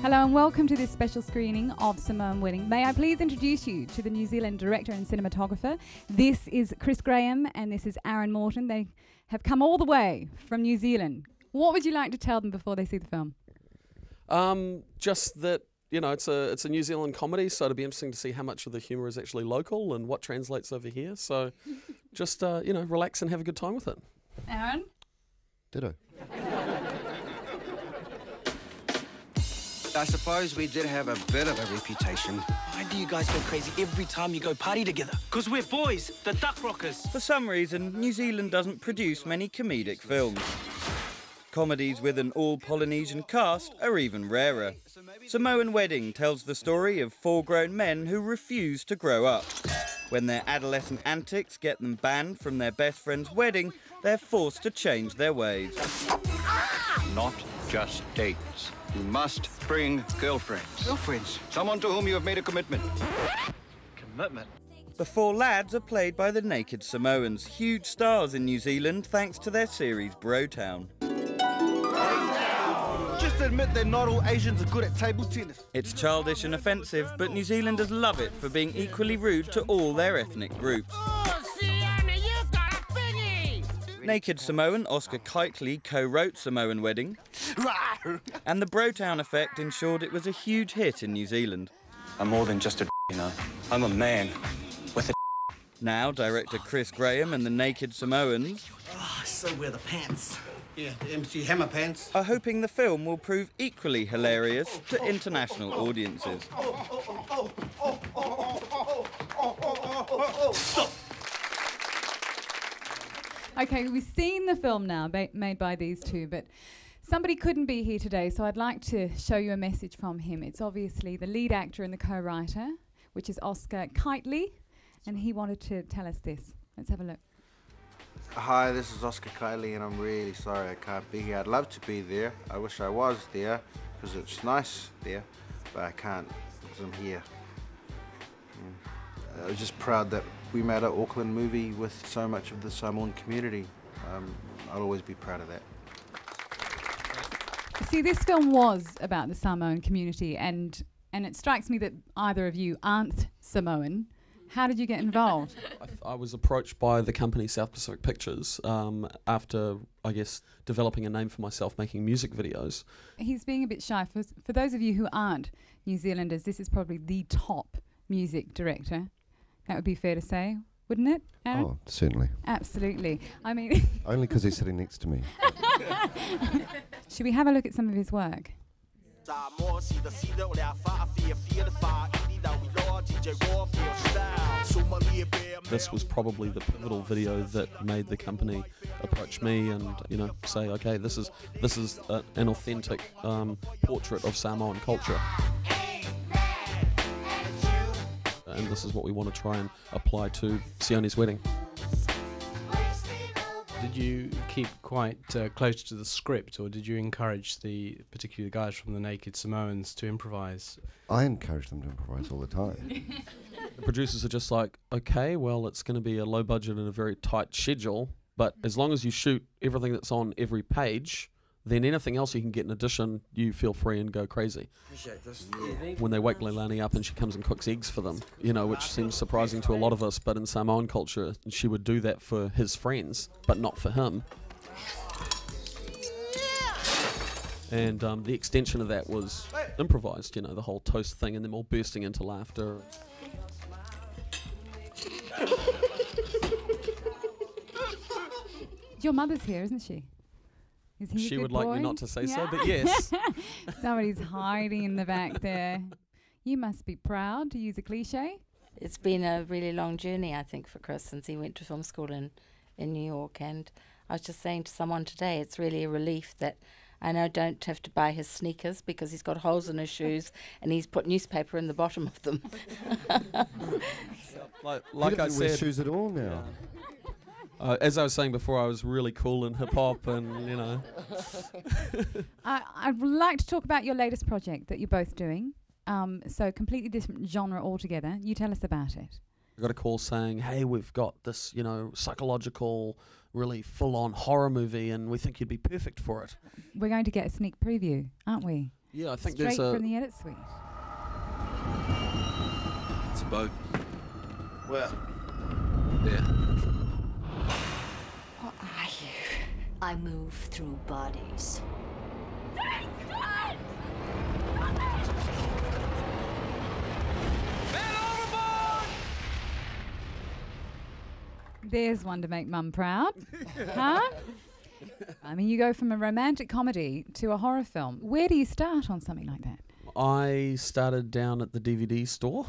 Hello and welcome to this special screening of Samoan Wedding. May I please introduce you to the New Zealand director and cinematographer. This is Chris Graham and this is Aaron Morton. They have come all the way from New Zealand. What would you like to tell them before they see the film? Just that, you know, it's a New Zealand comedy, so it'll be interesting to see how much of the humour is actually local and what translates over here. So just, relax and have a good time with it. Aaron? Ditto. I suppose we did have a bit of a reputation. Why do you guys go crazy every time you go party together? Because we're boys, the Duck Rockers. For some reason, New Zealand doesn't produce many comedic films. Comedies with an all-Polynesian cast are even rarer. Samoan Wedding tells the story of 4 grown men who refuse to grow up. When their adolescent antics get them banned from their best friend's wedding, they're forced to change their ways. Not just dates. You must bring girlfriends. Girlfriends? Someone to whom you have made a commitment. Commitment? The 4 lads are played by the Naked Samoans, huge stars in New Zealand thanks to their series Brotown. Just admit that not all Asians are good at table tennis. It's childish and offensive, but New Zealanders love it for being equally rude to all their ethnic groups. Naked Samoan Oscar Kitely co-wrote Samoan Wedding, and the Brotown effect ensured it was a huge hit in New Zealand. I'm more than just a you know. I'm a man with a Now, director Chris Graham and the Naked Samoans So wear the pants. Yeah, the MC Hammer Pants. are hoping the film will prove equally hilarious to international audiences. Okay, we've seen the film now made by these two, but somebody couldn't be here today, so I'd like to show you a message from him. It's obviously the lead actor and the co-writer, which is Oscar Kitely, and he wanted to tell us this. Let's have a look. Hi, this is Oscar Kylie, and I'm really sorry I can't be here. I'd love to be there. I wish I was there, because it's nice there, but I can't, because I'm here. I was just proud that we made an Auckland movie with so much of the Samoan community. I'll always be proud of that. See, this film was about the Samoan community, and it strikes me that either of you aren't Samoan. How did you get involved? I was approached by the company South Pacific Pictures after, I guess, developing a name for myself, making music videos. He's being a bit shy. For those of you who aren't New Zealanders, this is probably the top music director. That would be fair to say, wouldn't it, Aaron? Oh, certainly. Absolutely. I mean... Only because he's sitting next to me. Should we have a look at some of his work? This was probably the pivotal video that made the company approach me and, say, okay, this is an authentic portrait of Samoan culture. And this is what we want to try and apply to Sione's Wedding. Did you keep quite close to the script, or did you encourage particularly the guys from the Naked Samoans to improvise? I encourage them to improvise all the time. The producers are just like, okay, well, it's going to be a low budget and a very tight schedule, but as long as you shoot everything that's on every page, then anything else you can get in addition, you feel free and go crazy. Appreciate this. When they wake Leilani up and she comes and cooks eggs for them, which seems surprising to a lot of us, but in Samoan culture, she would do that for his friends, but not for him. And the extension of that was improvised, the whole toast thing and them all bursting into laughter. Your mother's here, isn't she? Is he She a good would boy? like me not to say so, but yes. Somebody's hiding in the back there. You must be proud, to use a cliche. It's been a really long journey, I think, for Chris since he went to film school in New York. And I was just saying to someone today, it's really a relief that I now don't have to buy his sneakers because he's got holes in his shoes and he's put newspaper in the bottom of them. Like I He doesn't wear said, shoes at all now. as I was saying before, I was really cool in hip-hop and, I'd like to talk about your latest project that you're both doing. So completely different genre altogether. You tell us about it. I got a call saying, hey, we've got this, psychological, really full-on horror movie and we think you'd be perfect for it. We're going to get a sneak preview, aren't we? Yeah, I think straight there's a... from the edit suite. It's a boat. Where? There. What are you? I move through bodies. There's one to make Mum proud. Huh? I mean, you go from a romantic comedy to a horror film. Where do you start on something like that? I started down at the DVD store.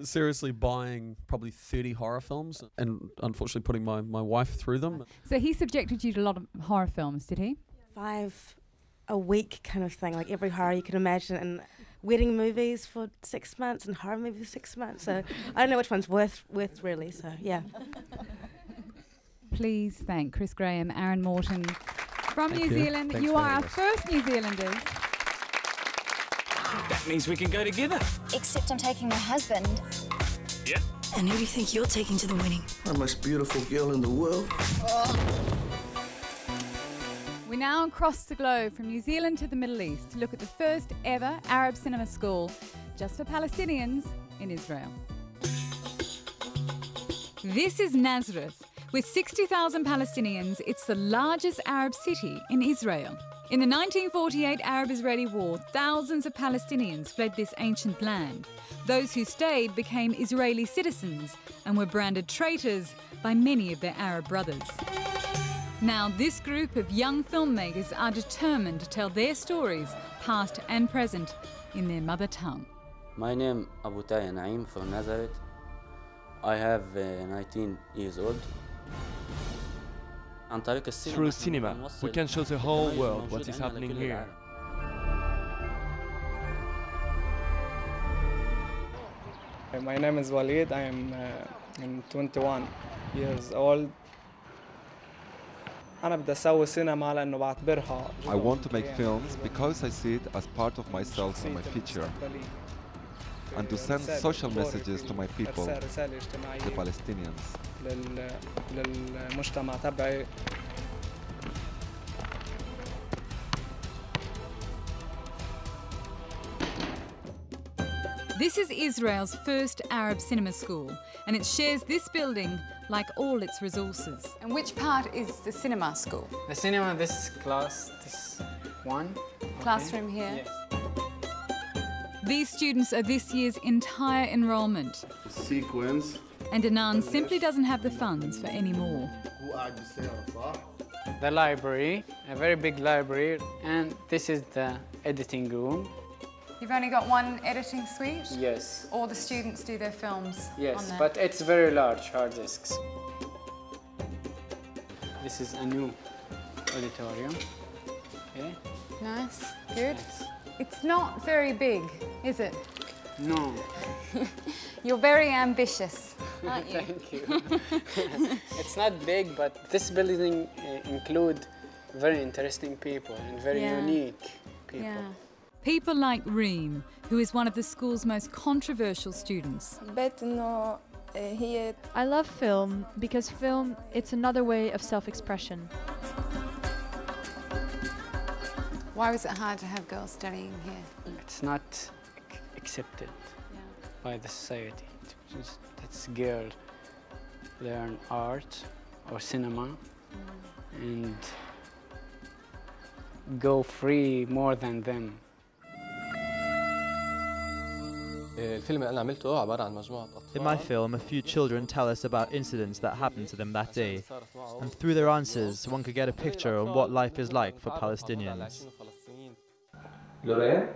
Seriously buying probably 30 horror films and unfortunately putting my wife through them. So he subjected you to a lot of horror films, did he? 5 a week kind of thing, like every horror you can imagine, and wedding movies for 6 months and horror movies for 6 months. So I don't know which one's worth really, so yeah. Please thank Chris Graham, Aaron Morton from New Zealand. Thanks you for are our having us. first New Zealanders. That means we can go together. Except I'm taking my husband. Yeah. And who do you think you're taking to the wedding? The most beautiful girl in the world. We now cross the globe from New Zealand to the Middle East to look at the first ever Arab cinema school just for Palestinians in Israel. This is Nazareth. With 60,000 Palestinians, it's the largest Arab city in Israel. In the 1948 Arab-Israeli War, thousands of Palestinians fled this ancient land. Those who stayed became Israeli citizens and were branded traitors by many of their Arab brothers. Now, this group of young filmmakers are determined to tell their stories, past and present, in their mother tongue. My name Abu Taya Naim from Nazareth. I have 19 years old. Through cinema, we can show the whole world what is happening here. My name is Walid. I am 21 years old. I want to make films because I see it as part of myself and my future, and to send social messages to my people, the Palestinians. This is Israel's first Arab cinema school, and it shares this building like all its resources. And which part is the cinema school? The cinema, this class, this one. Classroom here? Yes. These students are this year's entire enrolment. Sequence. And Anan simply doesn't have the funds for any more. The library, a very big library, and this is the editing room. You've only got one editing suite? Yes. All the students do their films on Yes, there? but it's very large, hard disks. This is a new auditorium. Okay. Nice, good. It's not very big, is it? No. You're very ambitious, aren't you? Thank you. It's not big, but this building include very interesting people and very unique people. Yeah. People like Reem, who is one of the school's most controversial students. I love film because film, it's another way of self-expression. Why was it hard to have girls studying here? It's not accepted by the society. That's girl learn art or cinema and go free more than them. In my film, a few children tell us about incidents that happened to them that day, and through their answers, one could get a picture on what life is like for Palestinians. لورين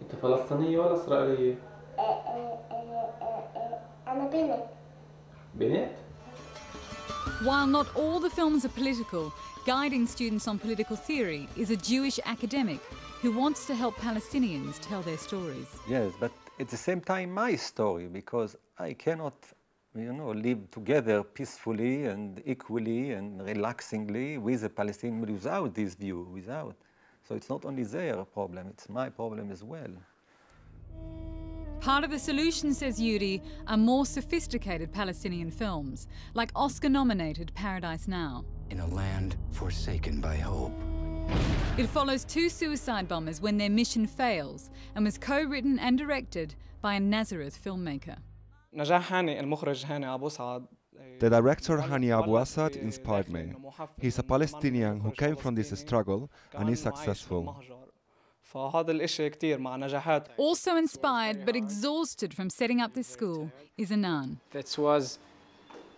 انت فلسطينية ولا إسرائيلية؟ أنا بنت. بنت؟ While not all the films are political, guiding students on political theory is a Jewish academic who wants to help Palestinians tell their stories. Yes, but at the same time my story, because I cannot, live together peacefully and equally and relaxingly with the Palestinians without this view, without. So it's not only their problem, it's my problem as well. Part of the solution, says Yuri, are more sophisticated Palestinian films, like Oscar-nominated Paradise Now. In a land forsaken by hope, It follows two suicide bombers when their mission fails and was co-written and directed by a Nazareth filmmaker. The director Hani Abu Assad inspired me. He's a Palestinian who came from this struggle and is successful. Also inspired but exhausted from setting up this school is Anan. That was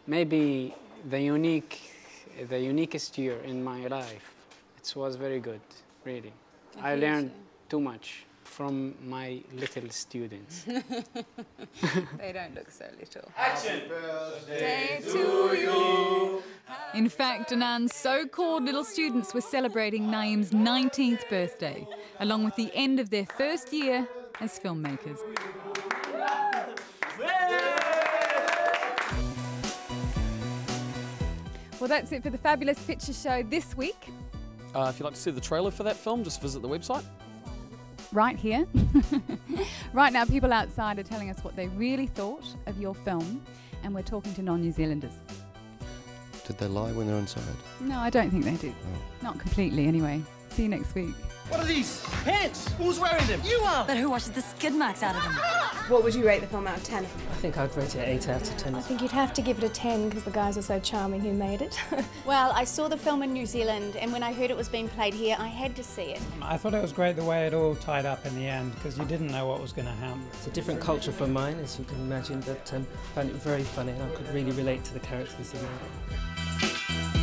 maybe the uniquest year in my life. It was very good, really. I learned too much from my little students. They don't look so little. Action! Birthday to you. In fact, Anan's so-called little students were celebrating Naeem's 19th birthday, along with the end of their first year as filmmakers. Well, that's it for the Fabulous Picture Show this week. If you'd like to see the trailer for that film, just visit the website. Right here. Right now, people outside are telling us what they really thought of your film, and we're talking to non-New Zealanders. Did they lie when they're inside? No, I don't think they did. Oh. Not completely, anyway. See you next week. What are these? Pants! Who's wearing them? You are! But who washes the skid marks out of them? What would you rate the film out of 10? I think I'd rate it 8 out of 10. I think you'd have to give it a 10 because the guys are so charming who made it. Well, I saw the film in New Zealand, and when I heard it was being played here, I had to see it. I thought it was great the way it all tied up in the end because you didn't know what was going to happen. It's a different culture from mine, as you can imagine, but I found it very funny and I could really relate to the characters in it.